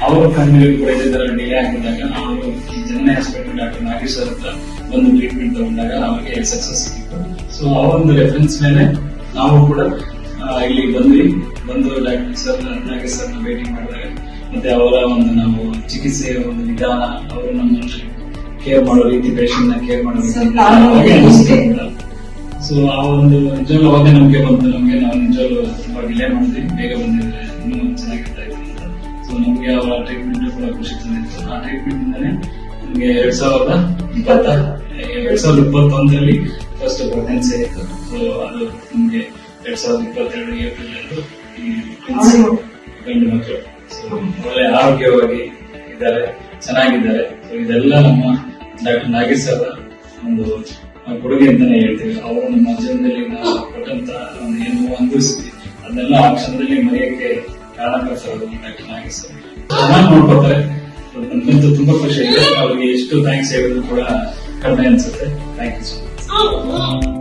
ಅವ್ರ ಫ್ಯಾಮಿಲಿ ಕೂಡ ಇದೇ ತರ ಡಿಲೇ ಆಗಿದ್ದಾಗ ಅವರು ಜನನಿ ಹಾಸ್ಪಿಟಲ್ ಡಾಕ್ಟರ್ ನಾಗೇಶ್ ಸರ್ ಹತ್ರ ಒಂದು ಟ್ರೀಟ್ಮೆಂಟ್ ತಗೊಂಡಾಗ ಅವರಿಗೆ ಸಕ್ಸಸ್ ಸಿಕ್ಕಿತ್ತು. ಸೊ ಆ ಒಂದು ರೆಫರೆನ್ಸ್ ಮೇಲೆ ನಾವು ಕೂಡ ಇಲ್ಲಿ ಬಂದು ಡಾಕ್ಟರ್ ಸರ್ ನಾಗೇಶ್ ಸರ್ನ ಭೇಟಿ ಮಾಡಿದಾಗ ಮತ್ತೆ ಅವರ ಒಂದು ನಾವು ಚಿಕಿತ್ಸೆಯ ಒಂದು ವಿಧಾನ, ಅವರು ನಮ್ಮನ್ನು ಕೇರ್ ಮಾಡೋ ರೀತಿ, ಪೇಷಂಟ್ ನ ಕೇರ್ ಮಾಡೋ ರೀತಿ, ಸೊ ಆ ಒಂದು ನಿಜವಾಗ್ಲೂ ಅವಾಗೇ ನಮ್ಗೆ ಬಂತು. ನಾವು ನಿಜವಾಗ್ಲೂ ತುಂಬಾ ಡಿಲೇ ಮಾಡಿದ್ವಿ, ಬೇಗ ಬಂದಿದ್ರೆ ಇನ್ನೂ ಚೆನ್ನಾಗಿರ್ತಾ ಇತ್ತು ಅಂತ. ಸೊ ನಮ್ಗೆ ಅವರ ಟ್ರೀಟ್ಮೆಂಟ್ ಕೂಡ ಖುಷಿ ತಂದಿತ್ತು. ಆ ಟ್ರೀಟ್ಮೆಂಟ್ ಇಂದಾನೆ ನಮ್ಗೆ 2021ರಲ್ಲಿ ಫಸ್ಟ್ ಪ್ರೆಗ್ನೆನ್ಸಿ ಆಯಿತು. ಸೊ ಅದು ನಮ್ಗೆ 2022 ಏಪ್ರಿಲ್ ಅಂದು ಗಂಡು ಮಕ್ಕಳು ಒಳ್ಳೆ ಆರೋಗ್ಯವಾಗಿ ಇದ್ದಾರೆ, ಚೆನ್ನಾಗಿದ್ದಾರೆ. ಸೊ ಇದೆಲ್ಲ ನಮ್ಮ ಡಾಕ್ಟರ್ ನಾಗೇಶ್ ಸರ್ ಒಂದು ಕೊಡುಗೆ ಅಂತಾನೆ ಹೇಳ್ತೀವಿ. ಅವರು ನಮ್ಮ ಜೀವನದಲ್ಲಿ ನಾವು ಕೊಟ್ಟಂತ ಏನು ಅನುಭವಿಸ್ತೀವಿ ಅದನ್ನೆಲ್ಲ ಆ ಕ್ಷಣದಲ್ಲಿ ಮರೆಯಕ್ಕೆ ಕಾರಣಕರ್ತರು ಡಾಕ್ಟರ್ ನಾಗೇಶ್ ಸರ್. ಚೆನ್ನಾಗಿ ನೋಡ್ಕೊತಾರೆ. ನಮ್ಗಂತೂ ತುಂಬಾ ಖುಷಿ ಇದೆ. ಅವ್ರಿಗೆ ಎಷ್ಟು ಥ್ಯಾಂಕ್ಸ್ ಹೇಳಿದ್ರು ಕೂಡ ಕಡಿಮೆ ಅನ್ಸುತ್ತೆ. Thank you so much.